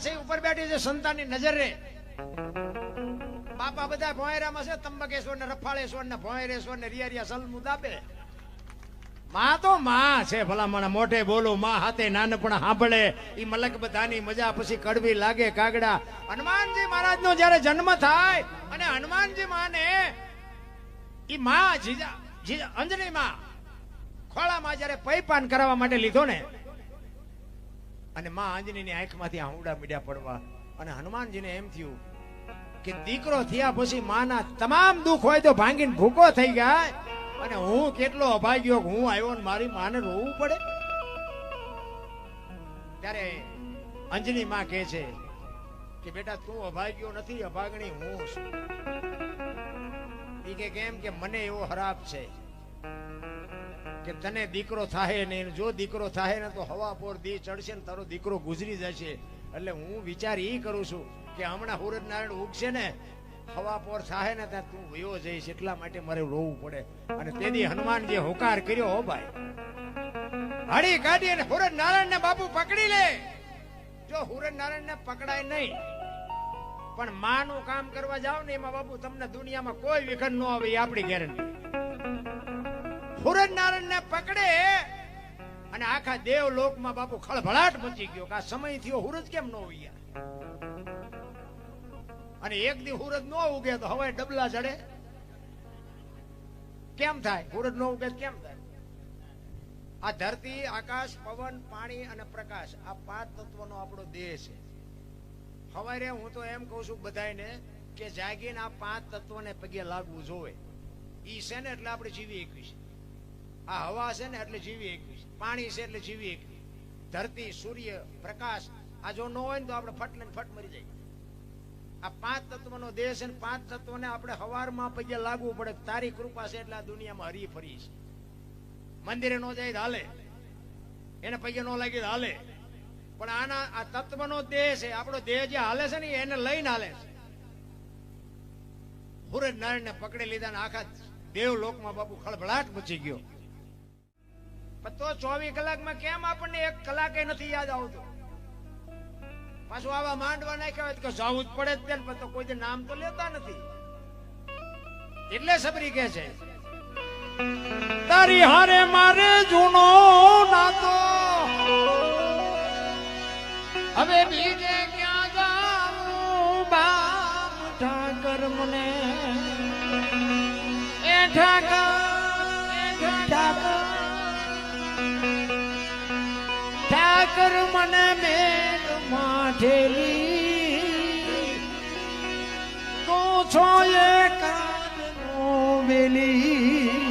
છે ઉપર બેઠી છે સંતાનની નજર રે. બાપા બધા ભોંયરામાં છે, તંબકેશ્વર ને રફાળેશ્વર ને ભોંયરેશ્વર ને રિયા સલમુ દાબે. માં તો માં છે ભલામણ, મોઢે બોલું માં હાથે નાનપણ સાંભળે. ઈ મલક બધાની મજા પછી કડવી લાગે કાગડા. હનુમાનજી મહારાજ નો જયારે જન્મ થાય અને હનુમાનજી માને ઈ માં જીજા અંજની માં ખોળામાં જયારે પૈપાન કરાવવા માટે લીધો ને, અને માં અંજની ની આંખમાંથી આહુડા મીડ્યા પડવા, અને હનુમાનજીને એમ થયું કે દીકરો થયા પછી માના તમામ દુઃખ હોય તો ભાંગીને ભૂકો થઈ ગયા, અને હું કેટલો અભાગ્યો હું આવ્યો ને મારી માને રોવું પડે. ત્યારે અંજની માં કહે છે કે બેટા તું અભાગ્યો નથી, અભાગણી હું છું. ઈ કે કેમ? કે મને એવો હરાપ છે કે તને દીકરો થાય ને, જો દીકરો થાય ને તો હવા પોર દી ચડશે ને તારો દીકરો ગુજરી જશે. એટલે હું વિચાર ઈ કરું છું કે હમણાં સૂરજ નારાયણ ઉગશે ને, હવા પોર થાય ને ત્યાં તું વયો જઈશ, એટલા માટે મારે રોવું પડે. અને તેથી હનુમાન જે હોકાર કર્યો, હો ભાઈ, હળી કાઢી અને સૂરજ નારાયણ ને બાપુ પકડી લે. જો સૂરજ નારાયણ ને પકડાય નહીં, પણ માનું કામ કરવા જાવ ને એમાં બાપુ તમને દુનિયામાં કોઈ વિઘન ન આવે, એ આપણી ગેરંટી. સૂરજ નારાયણ ને પકડે અને આખા દેવ લોકમાં બાપુ ખળભળાટ મચી ગયો કે આ સમય થયો, સૂરજ કેમ ન ઉગ્યા? અને એક દી સૂરજ ન ઉગે તો હવાય ડબલા ચડે, કેમ થાય? સૂરજ ન ઉગે કેમ થાય? આ ધરતી, આકાશ, પવન, પાણી અને પ્રકાશ, આ 5 તત્વનો આપણો દેહ છે. હવારે હું તો એમ કઉ છું બધાને કે જાગીને આ 5 તત્વને પગે લાગવું જોવે. ઈ છે ને એટલે આપણે જીવી એકવી છે. આ હવા છે ને એટલે જીવી એકવી છે. પાણી છે એટલે જીવી એકવી. ધરતી, સૂર્ય, પ્રકાશ, આ જો ન હોય ને તો આપણે ફટ લઈને ફટ મરી જાય. આ 5 તત્વનો દેહ છે ને 5 તત્વને આપણે હવારમાં પગે લાગવું પડે. તારી કૃપા છે એટલે આ દુનિયામાં હરી ફરી છે. મંદિરે નો જાય હાલે, એને પગે નો લાગી હાલે, પણ આના આ તત્વનો દેહ છે, આપણો દેહ જે હાલે છે ને એને લઈને હાલે છે. સૂરજ નારાયણ ને પકડી લીધા ને આખા દેવ લોકમાં બાપુ ખળભળાટ મચી ગયો. પણ તો 24 કલાકમાં કેમ આપણને 1 કલાકે નથી યાદ આવતું? પાછું આવા માંડવા નાખ્યા હોય તો જવું જ પડે જ, પણ તો કોઈ નામ તો લેતા નથી. એટલે સબરી કે છે તારી હારે મારે જૂનો નાતો, હવે બીજે ક્યાં જાઉં બાપ ઠાકર મને. એ ઠાકર ઠાકર મને મેઘ માઠેલી, તું છો એ કાનનો વેલી.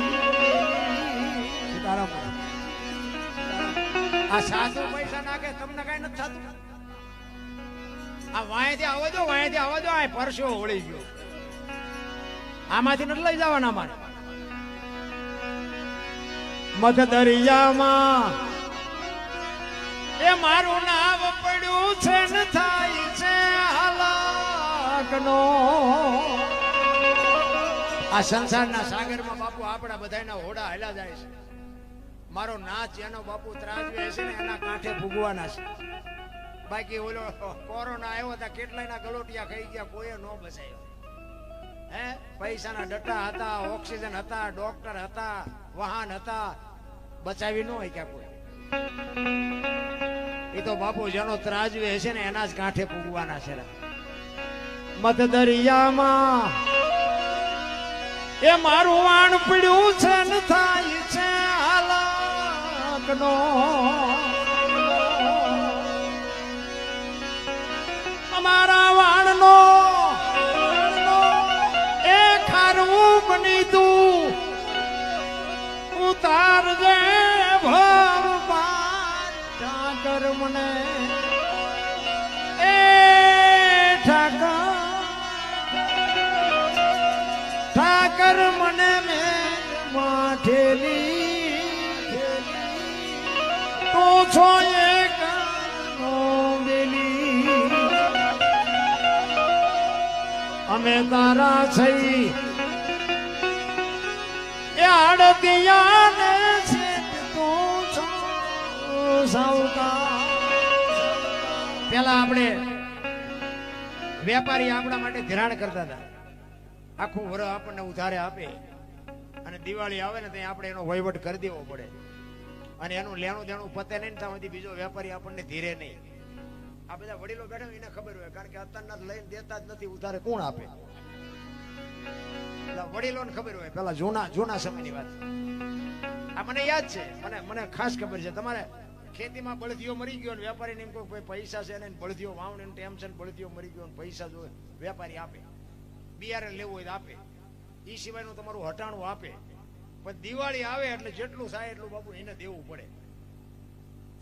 આ સાધુ પૈસા નાખે તમને કઈ નથી થતું. આ વાંયથી આવો જો, વાંયથી આવો જો, આ પરસો વળી ગયો. આમાંથી નથી લઈ જવાના મારે. મધ દરિયામાં એ મારું નામ પડ્યું છે ને થાય છે હાલાકનો. આ સંસારના સાગરમાં બાપુ આપણા બધાના હોડા હેલા જાય છે. મારો નાચ એનો બાપુ ત્રાજવે છે ને એના કાંઠે ભૂગવાના છે. બાકી ઓલો કોરોના આવ્યો હતા, કેટલાયના ગલોટિયા ખાઈ ગયા, કોઈ નો બચાયો. હે, પૈસાના ડટ્ટા હતા, ઓક્સિજન હતા, ડોક્ટર હતા, વાહન હતા, બચાવી ન હોય ક્યાં કોઈ. એ તો બાપુ જેનો ત્રાજવે છે ને એના જ કાંઠે ભૂગવાના છે. મધ દરિયામાં એ મારું વાણ પડ્યું છે ને થાય છે હાલાકનો. અમારા વાણનો એ ખારવું બની તું ઉતારજે ભવ પાર ઠાકર મને. એ ઠાકર મને મેં માઠેલી, તો છો એ કાનો વેલી. અમે તારા થઈ એ આડતિયાને છે તું સાવકા. પેલા આપણે વેપારી આપણા માટે ધિરાણ કરતા હતા. આખું વરસ આપણને ઉધારે આપે અને દિવાળી આવે ને ત્યાં આપણે એનો વહીવટ કરી દેવો પડે અને એનું લેણું દેણું પતે નહીં ત્યાં સુધી બીજો વેપારી આપણને ધીરે નહીં. આ બધા વડીલો બેઠા એને ખબર હોય, કારણ કે અત્યારના લઈને દેતા જ નથી, ઉધારે કોણ આપે? વડીલોને ખબર હોય, પેલા જૂના સમયની વાત. આ મને યાદ છે, મને ખાસ ખબર છે. તમારે ખેતીમાં બળદીઓ મરી ગયો ને વેપારીને એમ કોઈ પૈસા છે ને બળદીઓ વાવણી ટેન્શન, બળદીઓ મરી ગયો ને પૈસા જોઈએ, વેપારી આપે. બિયારણ લેવું હોય તો આપે, એ સિવાયનું તમારું હટાણું આપે. પણ દિવાળી આવે એટલે જેટલું થાય એટલું બાપુ એને દેવું પડે.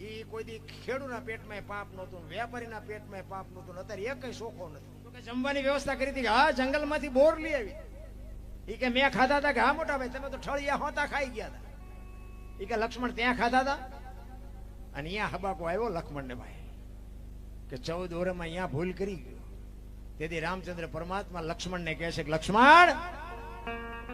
એ કોઈ દી ખેડૂના પેટમાં પાપ નહોતું, વેપારીના પેટમાં પાપ નહોતું. અત્યારે એક કઈ શોખો નથી. જમવાની વ્યવસ્થા કરી હતી કે હા જંગલમાંથી બોર લઈ આવી. એ કે મેં ખાધા હતા કે હા મોટા ભાઈ તમે તો ઠળિયા હોતા ખાઈ ગયા હતા. એ કે લક્ષ્મણ ત્યાં ખાધા હતા અને અહીંયા હબાકો આવ્યો લક્ષ્મણને ભાઈ કે 14 વર્ષમાં અહીંયા ભૂલ કરી ગયો. તેથી રામચંદ્ર પરમાત્મા લક્ષ્મણને કહે છે કે લક્ષ્મણ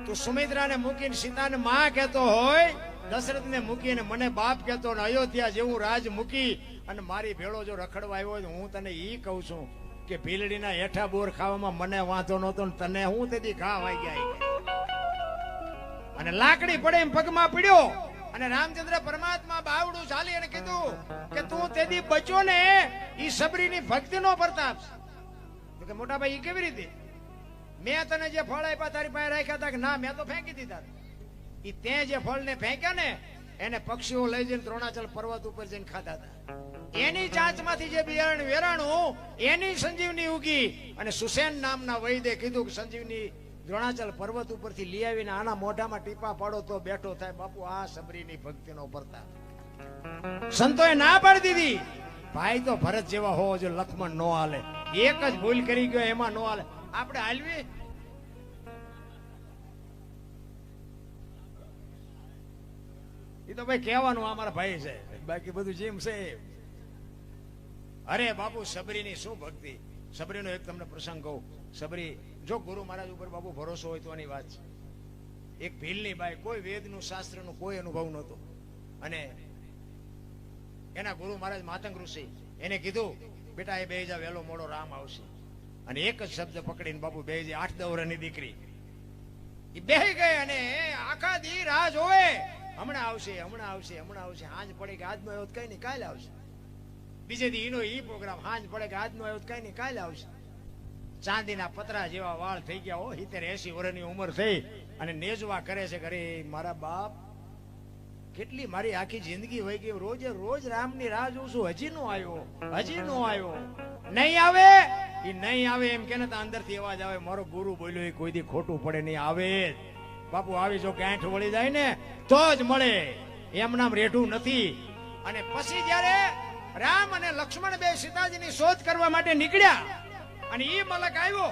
તું સુમિત્રાને મૂકીને સીતાને માં કહેતો હોય, દશરથને મૂકીને મને બાપ કહેતો, ને અયોધ્યા જેવું રાજ મૂકી અને મારી ભેળો જો રખડવા આવ્યો હોય, હું તને ઈ કહું છું કે ભીલડીના હેઠા બોર ખાવામાં મને વાંધો નહોતો ને તને હું તેથી ઘા વાઈ ગયા. અને લાકડી પડે એમ પગમાં પડ્યો અને રામચંદ્ર પરમાત્મા બાવડું ચાલી અને કીધું કે તું તેથી બચો ને, ઈ સબરીની ભક્તિનો પ્રતાપ છે. કે મોટા ભાઈ ઈ કેવી રીતે? મેં તને જે ફળ આપ્યા તારી પાસે રાખ્યા હતા કે ના? મેં તો ફેંકી દીધા. ઈ તે જે ફળને ફેંક્યા ને એને પક્ષીઓ લઈ જઈને દ્રોણાચલ પર્વત ઉપર જઈને ખાતા હતા. એની ચાંચમાંથી જે બિયારણ વેરાણું એની સંજીવની ઉગી અને સુસેન નામના વૈદ્ય કીધું કે સંજીવની દ્રોણાચલ પર્વત ઉપરથી લઈ આવીને આના મોઢામાં ટીપા પાડો તો બેઠો થાય. બાપુ આ સબરીની ભક્તિનો પ્રતાપ. સંતોએ ના પાડી દીધી. ભાઈ તો ભરત જેવા હોવો જો, લક્ષ્મણ નો હાલે. એક જ ભૂલ કરી ગયો એમાં નો હાલે. આપણે હાલવી એ તો ભાઈ કહેવાનું અમારા ભાઈ છે, બાકી બધું જેમ છે. અરે બાપુ સબરીની શું ભક્તિ. સબરીનો એક તમને પ્રસંગ કહું. સબરી જો ગુરુ મહારાજ ઉપર બાપુ ભરોસો હોય તો આની વાત છે. એક ભીલની બાઈ, કોઈ વેદનું શાસ્ત્રનું કોઈ અનુભવ નહોતો અને એના ગુરુ મહારાજ માતંગ ઋષિ એને કીધું બેટા એ બે જા, વહેલો મોડો રામ આવશે. અને એક જ શબ્દ પકડીને બાપુ બે 8-10 વર્ષની દીકરી એ બેહી ગઈ અને આખા દી રાહ જોવે, હમણાં આવશે હમણાં આવશે હમણાં આવશે. હાંજ પડે કે આજનો આવ્યો કઈ નહીં કાલે આવશે. બીજે દી એનો ઈ પ્રોગ્રામ, હાંજ પડે કે આજનો આવ્યો કઈ નહીં કાલે આવશે. ચાંદીના પતરા જેવા વાળ થઈ ગયા હો, 70-80 વર્ષની ઉંમર થઈ અને નેજવા કરે છે. અરે મારા બાપ કેટલી મારી આખી જિંદગી વહી ગઈ, રોજે રોજ રામની રાહ જોઉં છું, હજી નો આવ્યો, હજી નો આવ્યો. નહીં આવે એ નહીં આવે એમ કે ને તો અંદરથી અવાજ આવે મારો ગુરુ બોલ્યો એ કોઈ દી ખોટું પડે નહીં, આવે બાપુ. આવી જો ગાંઠ વળી જાય ને તો જ મળે, એમ નામ રેઠું નથી. અને પછી જયારે રામ અને લક્ષ્મણ બે સીતાજીની શોધ કરવા માટે નીકળ્યા અને ઈ મલક આવ્યો,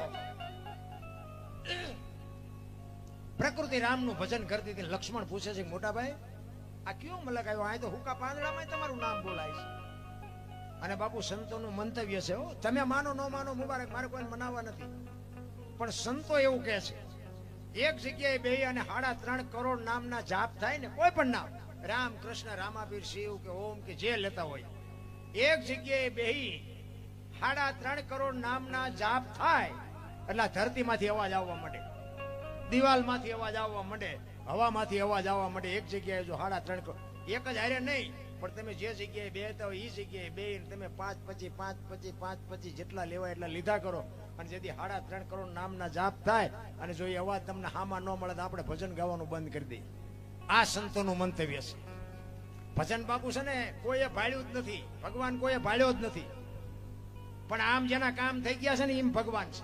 પ્રકૃતિ રામનું ભજન કરતી હતી. લક્ષ્મણ પૂછે છે મોટા ભાઈ આ કયો મલક આવ્યો? આ તો હુકા પાંદડામાં તમારું નામ બોલાય છે. અને બાપુ સંતોનું મંતવ્ય છે, તમે માનો ન માનો મુબારક, મારે કોઈ મનાવવા નથી, પણ સંતો એવું કહે છે એક જગ્યાએ બે અને 3.5 કરોડ નામના જાપ થાય ને, કોઈ પણ નામ, રામ કૃષ્ણ રામાપીર શિવ કે ઓમ કે જે લેતા હોય, એક જગ્યાએ બેહી 3.5 કરોડ નામના જાપ થાય એટલે ધરતીમાંથી અવાજ આવવા માંડે, દિવાલમાંથી અવાજ આવવા માંડે, હવામાંથી અવાજ આવવા માંડે. એક જગ્યાએ જો 3.5 કરોડ, એક જ હારે નહીં પણ તમે જે જગ્યાએ બેહતા હોય એ જગ્યાએ બેહીને તમે 5-25 જેટલા લેવાય એટલા લીધા કરો. અને જેથી 3.5 કરોડ નામના જાપ થાય અને જો એ અવાજ તમને હામાં ન મળે તો આપણે ભજન ગાવાનું બંધ કરી દઈએ. આ સંતોનું મંતવ્ય છે. ભજન બાપુ છે ને કોઈએ ભાળ્યું જ નથી, ભગવાન કોઈએ ભાળ્યો જ નથી, પણ આમ જેના કામ થઈ ગયા છે ને એમ ભગવાન છે.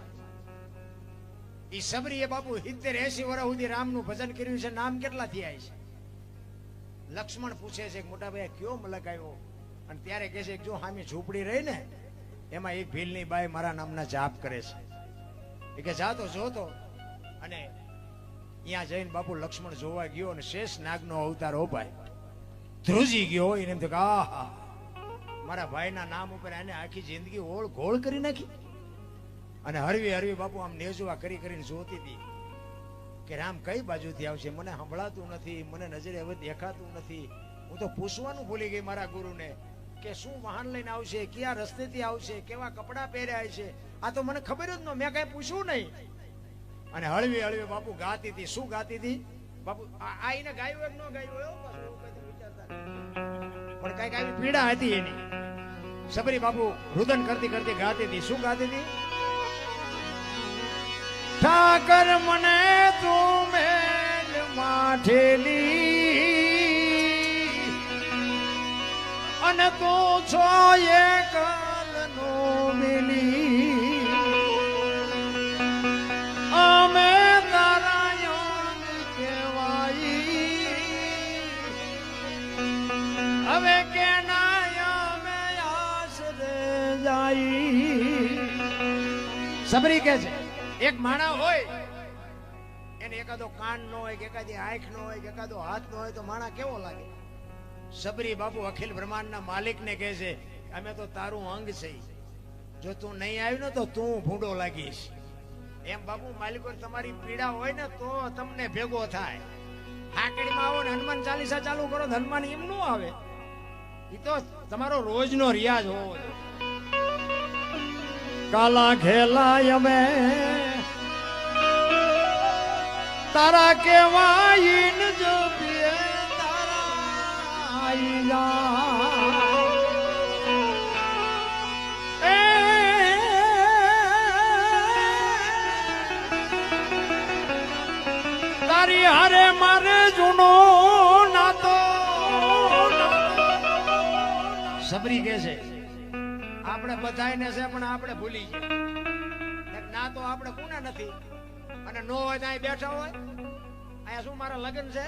એ સબરીએ બાપુ 70-80 વર્ષ સુધી રામનું ભજન કર્યું છે. નામ કેટલા થયા છે? લક્ષ્મણ પૂછે છે મોટા ભાઈ કયો મલક આવ્યો? અને ત્યારે કહે છે જો હામી ઝૂંપડી રહી ને એમાં એક ભીલની બાઈ મારા નામના જાપ કરે છે. એ કે જાતો જોતો અને ત્યાં જઈને બાપુ લક્ષ્મણ જોવા ગયો અને શેષ નાગનો અવતાર હો ભાઈ ધ્રુજી ગયો. એને એમ થયું કે આહા મારા ભાઈના નામ ઉપર એને આખી જિંદગી ઓળ ઘોળ કરી નાખી. અને હરવી હરવી બાપુ આમ નેજવા કરી કરીને જોતી હતી કે રામ કઈ બાજુથી આવશે, મને સંભળાતું નથી, મને નજરે હવે દેખાતું નથી. હું તો પૂછવાનું ભૂલી ગઈ મારા ગુરુને કે શું વાહન લઈને આવશે, કયા રસ્તેથી આવશે, કેવા કપડા પહેર્યા છે, આ તો મને ખબર જ ન, મેં કઈ પૂછ્યું નહીં. અને હળવી હળવી બાપુ ગાતી હતી. શું ગાતી હતી બાપુ? આ એને ગાયું એક ન ગાયું એવું વિચારતા, પણ કઈક આવી પીડા હતી એની. સબરી બાપુ રુદન કરતી કરતી ગાતી હતી. શું ગાતી હતી? ઠાકર મને તું મેલ માઠેલી અને તું છો એકલ નો મિલી, અમે તારા યોગ કહેવાઈ, હવે કેના અમે આશરે જાય. સબરી કે છે એક માણા હોય એને એકાદો કાન નો હોય કે એકાદી આંખ નો હોય કે એકાદો હાથ નો હોય તો માણા કેવો લાગે? સબરી બાપુ અખિલ બ્રહ્માંડના માલિક ને કહે છે અમે તો તારું અંગ છે, જો તું નહીં આવ્યું ને તો તું ભૂંડો લાગીશ. એમ બાપુ માલિકો તમારી પીડા હોય ને તો તમને ભેગો થાય. હાકડીમાં આવો ને હનુમાન ચાલીસા ચાલુ કરો તો હનુમાન એમ નું આવે. એ તો તમારો રોજનો રિયાજ હોવો જોઈએ. કાલા ખેલાય અમે તારા કેવાય ન જો પીએ તારા આઈ જા. તારી હારે મારે જૂનો નાતો. સબરી કે છે આપણે બધાને છે પણ આપણે ભૂલી ગયા. ના તો આપણે કોના નથી અને નો હોય તો અહીં બેઠા હોય. અહીંયા શું મારા લગ્ન છે?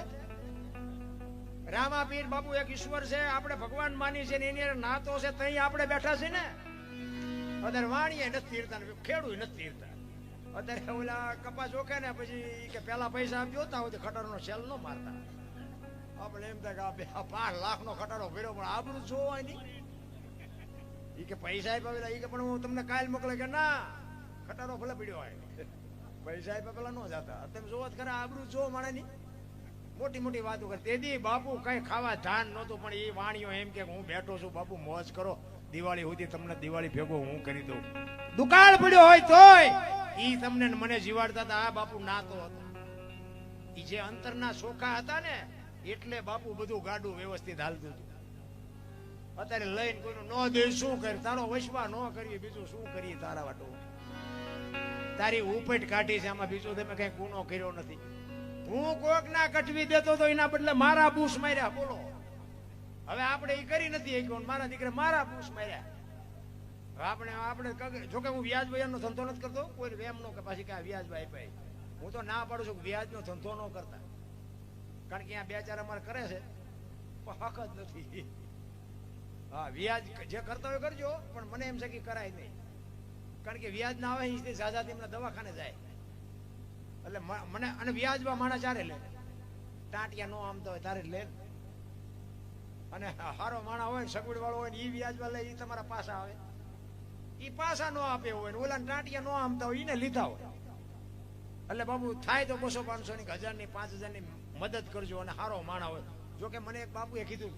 રામાપીર બાપુ એક ઈશ્વર છે, આપણે ભગવાન માની છે, એની ના તો છે તઈ આપણે બેઠા છે ને. અત્યારે વાણીએ નથી તીરતા, ખેડૂ નથી તીરતા. અત્યારે ઓલા કપાસ ઓકે ને પછી કે પેલા પૈસા આમ જોતા હોય તો ખટારો સેલ નો મારતા. આપણે એમ થાય કે 5 લાખ નો ખટારો ભેડો, પણ આબરૂ જોવા નહીં. ઈ કે પૈસા આપ્યા ઈ કે પણ હું તમને કાલ મોકલે કે ના ખટારો ભલે પીડ્યો હોય, પૈસા આપ્યા પેલા નો જતા. તમે જોવો જ ખરા આબરૂ જો માણસની મોટી મોટી વાતો કરે. તેથી બાપુ કઈ ખાવા ધાન નહોતું, પણ એ વાણીઓ એમ કે હું બેઠો છું બાપુ મોજ કરો, દિવાળી સુધી તમને દિવાળી ભેગો હું કરી દઉં. દુકાળ પડ્યો હોય તોય ઈ તમને મને જીવાડતા હતા. આ બાપુ નાતો હતો. ઈ જે અંતરના સોખા હતા ને એટલે બાપુ બધું ગાડું વ્યવસ્થિત હાલતું હતું. અત્યારે લઈને કોઈનું ન દે શું કરે? તારો વૈશ્વા ન કરીએ બીજું શું કરીએ? તારા વાટો તારી ઉપેટ કાઢી છે, આમાં બીજું તમે કઈ ગુનો કર્યો નથી. હું કોક ના કટવી દેતો તો એના બદલે મારા બૂસ માર્યા. બોલો હવે આપણે એ કરી નથી એક મારા દીકરા મારા બૂસ માર્યા. આપણે જોકે હું વ્યાજ નો ધંધો નથી કરતો, કોઈ વેમ નો કે પાછી ક્યાં વ્યાજ આપાય. હું તો ના પાડું છું વ્યાજ નો ધંધો ન કરતા, કારણ કે અહીંયા 2-4 અમારે કરે છે પણ હક જ નથી. હા વ્યાજ જે કરતા હોય કરજો, પણ મને એમ છે કે કરાય નહીં, કારણ કે વ્યાજ ના આવે એ જાજા એમના દવાખાને જાય. એટલે મને અને વ્યાજમાં માણસ ચારે લે, ટાંટિયા નો આમતો હોય તારે લે, અને હારો માણા હોય સગવડ વાળો હોય ને એ વ્યાજમાં લે, એ તમારા પાસા આવે. એ પાસા નો આપે હોય ને ઓલા ટાંટિયા નો આમતા હોય એને લીધા હોય. એટલે બાબુ થાય તો 200-500 ની 1000 ની 5000 ની મદદ કરજો, અને હારો માણા હોય. જોકે મને એક બાપુએ કીધું,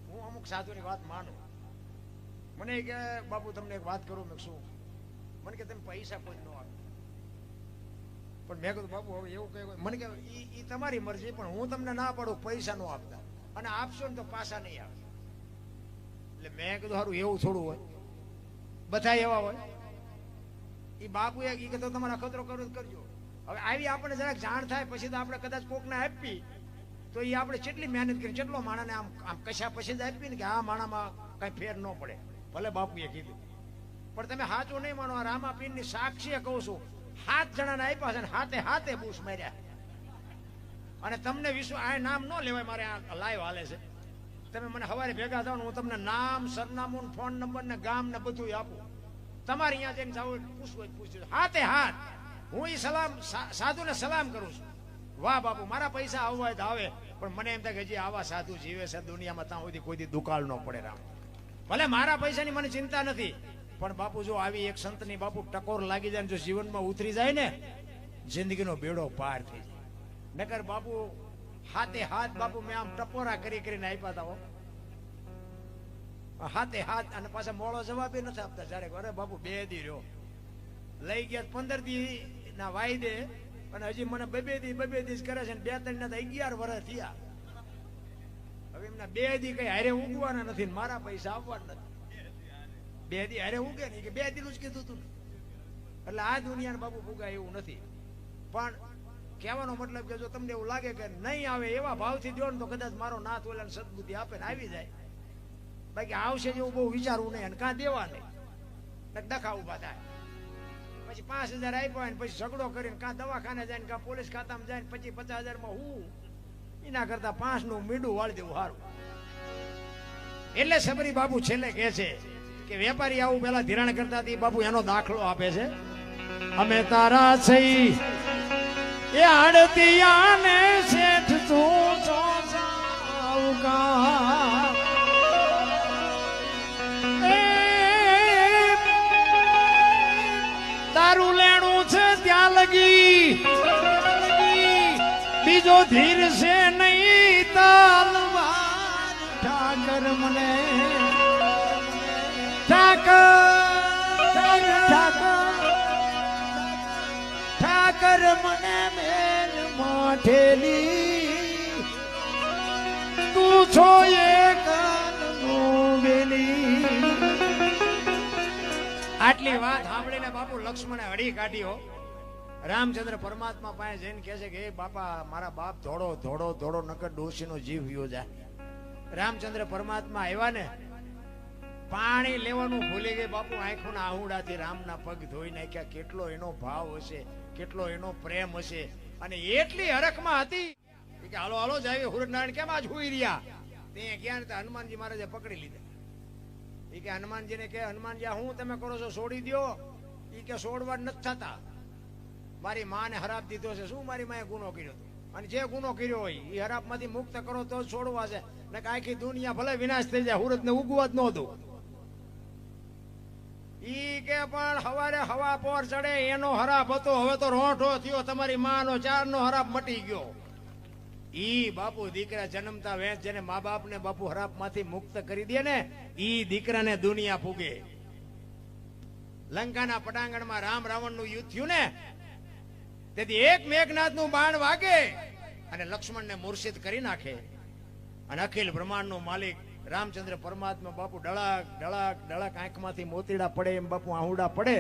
હું અમુક સાધુની વાત માનું. મને કે બાપુ તમને એક વાત કરું. મેં શું? મને કે તમે પૈસા કોઈ ન આપે. પણ મેં કીધું બાપુ હવે એવું કઈ? મને કે ઈ તમારી મરજી, પણ હું તમને ના પાડું પૈસા નો આપતા, અને આપશો ને તો પાછા નહીં આવે. એટલે મેં કીધું સારું એવું થોડું હોય, બધા એવા હોય. એ બાપુ એ કે તો તમારે અખતરો કરો કરજો. હવે આવી આપણે જરાક જાણ થાય પછી તો આપણે કદાચ કોકને આપી તો એ આપણે કેટલી મહેનત કરી, કેટલો માણાને આમ કશા પછી જ આપી ને કે આ માણામાં કઈ ફેર ન પડે. ભલે બાપુએ કીધું, પણ તમે સાચું નહીં માનો. રામાપીર ની સાક્ષીએ કહું છું, 7 જણાને આપ્યા છે ને હાથે બૂસ માર્યા. અને તમને વિશ્વ આ નામ ન લેવાય, મારે આ લાઈવ હાલે છે. તમે મને સવારે ભેગા થાવ ને હું તમને નામ, સરનામું, ફોન નંબર ને ગામ ને બધું આપું. તમારે અહીંયા જઈને જાવ પૂછવું પૂછજો. હાથે હું એ સલામ સાધુને સલામ કરું છું. વાહ બાપુ મારા પૈસા આવવા તો આવે, પણ મને એમ થાય કે હજી આવા સાધુ જીવે છે દુનિયામાં, ત્યાં સુધી કોઈ દી દુકાળ ન પડે. રામ ભલે મારા પૈસાની મને ચિંતા નથી, પણ બાપુ જો આવી એક સંતની બાપુ ટકોર લાગી જાય ને જો જીવનમાં ઉતરી જાય ને, જિંદગીનો બેડો પાર થઈ જાય. નકર બાપુ હાથે હાથ બાપુ મેં આમ ટપોરા કરીને આપ્યા હતા. હાથે હાથ, અને પાછા મોળો જવાબ નથી આપતા. જયારે અરે બાપુ 2 દી રહ્યો, લઈ ગયા 15 દી ના વાયદે, અને હજી મને 2 દી જ કરે છે. 2-3 ના 11 વર્ષ થયા. હવે એમના 2 દી કઈ હારે ઉગવાના નથી, મારા પૈસા આવવાના નથી. 2 દી હારે ઉગે નહીં, કે 2 દી નું જ કીધું તું. એટલે આ દુનિયાને બાપુ ફૂગાય એવું નથી. પણ કહેવાનો મતલબ કે જો તમને એવું લાગે કે નહીં આવે, એવા ભાવથી દો ને તો કદાચ મારો નાથ ઓલાને સદબુદ્ધિ આપે ને આવી જાય. બાકી આવશે જેવું બહુ વિચારવું નહીં, અને કાં દેવા નહીં, ડખા ઉભા થાય. પછી 5,000 આપ્યા ને પછી ઝઘડો કરીને કાં દવાખાને જાય ને કાં પોલીસ ખાતામાં જાય ને પછી 50,000 માં હું એના કરતા 5 નું મીંડું વાળી દેવું સારું. એટલે સબરી બાપુ છેલ્લે કહે છે કે વેપારી આવું પેલા ધિરાણ કરતા હતી, બાપુ એનો દાખલો આપે છે. અમે તારા થઈ એ આડતિયાને શેઠ તું છો સાવકાર, તારું લેણું છે ત્યાં લગી, બીજો ધીર છે નહીં તાલવાર. ઠાકર મને ઠાકર મને મેલ માઠેલી, તું છો એક વેલી. આટલી વાત સાંભળીને બાપુ લક્ષ્મણે હળી કાઢ્યો. રામચંદ્ર પરમાત્મા પાસે જઈને કહે છે કે એ બાપા, મારા બાપ ધોડો ધોડો ધોડો નકર ડોશીનો જીવ વિયો જાય. રામચંદ્ર પરમાત્મા આવ્યા ને, પાણી લેવાનું ભૂલી ગઈ બાપુ. આંખોના આહુડાથી રામના પગ ધોઈ નાખ્યા. કેટલો એનો ભાવ હશે, કેટલો એનો પ્રેમ હશે. અને એટલી હરખમાં હતી કે હાલો હાલો જાય. હુરનારાયણ કેમ આજ હુઈ રહ્યા? તે ગયા ને હનુમાનજી મહારાજે પકડી લીધા. એ કે હનુમાનજીને કે હનુમાનજી હું તમે કરો છો છોડી દો. એ કે છોડવા નથી થતા, મારી માને હરાપ દીધો છે. શું મારી માએ ગુનો કર્યો હતો? અને જે ગુનો કર્યો હોય એ હરાપ માંથી મુક્ત કરો તો છોડવા છે, ને આખી દુનિયા ભલે વિનાશ થઈ જાય, હુરત ને ઉગવા જ ન દો. ઈ કે પણ હવારે હવા પોર ચડે એનો હરાપ હતો, હવે તો રોંઠો થયો. તમારી માનો 4 નો હરાપ મટી ગયો. ઈ બાપુ દીકરા જન્મતા વેચ જેને મા બાપ ને બાપુ હરાપ માંથી મુક્ત કરી દે ને, ઈ દીકરાને દુનિયા ફૂગે. લંકાના પટાંગણમાં રામ રાવણ નું યુદ્ધ થયું ને, તેથી એક મેઘનાથ નું બાણ વાગે અને લક્ષ્મણ ને મૂર્છિત કરી નાખે. અને અખિલ બ્રહ્માંડ નો માલિક રામચંદ્ર પરમાત્મા બાપુ ડળક ડળક ડળક આંખમાંથી મોતીડા પડે એમ બાપુ આહુડા પડે.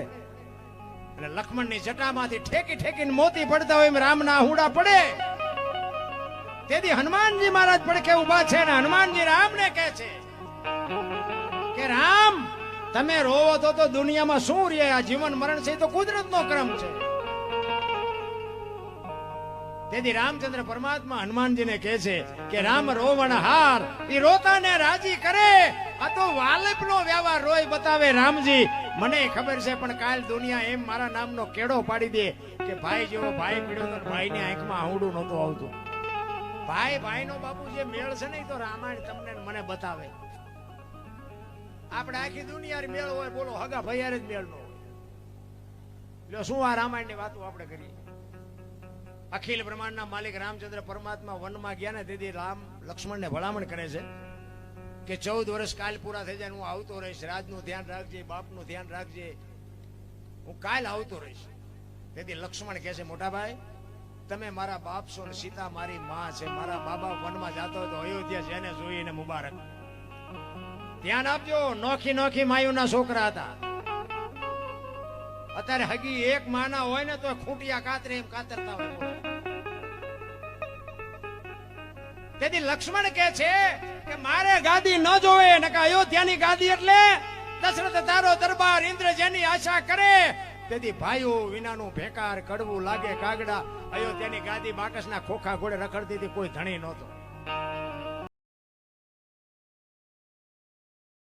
અને લક્ષ્મણ ની જટામાંથી ઠેકી ઠેકીને મોતી પડતા હોય એમ રામના આહુડા પડે. તેથી હનુમાનજી મહારાજ પડખે ઉભા છે ને હનુમાનજી રામને કહે છે કે રામ, તમે રોવો તો દુનિયામાં શું રે? આ જીવન મરણ છે તો કુદરતનો ક્રમ છે. તેથી રામચંદ્ર પરમાત્મા હનુમાનજીને કહે છે કે રામ રોવણ હાર ઈ રોતાને રાજી કરે. આ તો વાલપનો વ્યવહાર રોય બતાવે રામજી. મને ખબર છે, પણ કાલ દુનિયા એમ મારા નામનો કેડો પાડી દે કે ભાઈ જેવો ભાઈ પીડ્યો તો ભાઈની આંખમાં આહુડું નહોતું આવતું. ભાઈ ભાઈનો બાપુ જે મેળ છે ને, તો રામાયણ તમને મને બતાવે. આપણે આખી દુનિયા મેળ હોય, બોલો હગા ભૈયાર જ મેળ નો હોય. એટલે શું આ રામાયણની વાતો આપણે કરીએ? અખિલ બ્રહ્માંડના માલિક રામચંદ્ર પરમાત્મા વનમાં ગયા ને, તેથી રામ લક્ષ્મણને ભલામણ કરે છે કે 14 વર્ષ કાલ પૂરા થઈ જાય, હું આવતો રહીશ. રાજનું ધ્યાન રાખજે, બાપનું ધ્યાન રાખજે, હું કાલ આવતો રહીશ. તેથી લક્ષ્મણ કહે છે, મોટા ભાઈ તમે મારા બાપ છો ને સીતા મારી માં છે. મારા બાબા વનમાં જતો હોય તો અયોધ્યા જેને જોઈને મુબારક. ધ્યાન આપજો, નોખી નોખી માયુના છોકરા હતા. અત્યારે હગી એક માના હોય ને તો ખૂંટિયા કાતરે એમ કાતરતા હોય. તેથી લક્ષ્મણ કહે છે કે મારે ગાદી ન જોવે, નકા અયોધ્યાની ગાદી એટલે દશરથ તારો દરબાર, ઇન્દ્ર જેની આશા કરે. તેથી ભાઈઓ વિનાનું ભેકાર કડવું લાગે કાગડા. અયોધ્યાની ગાદી બાકસના ખોખા ઘોડે રખડતી હતી, કોઈ ધણી નહોતો.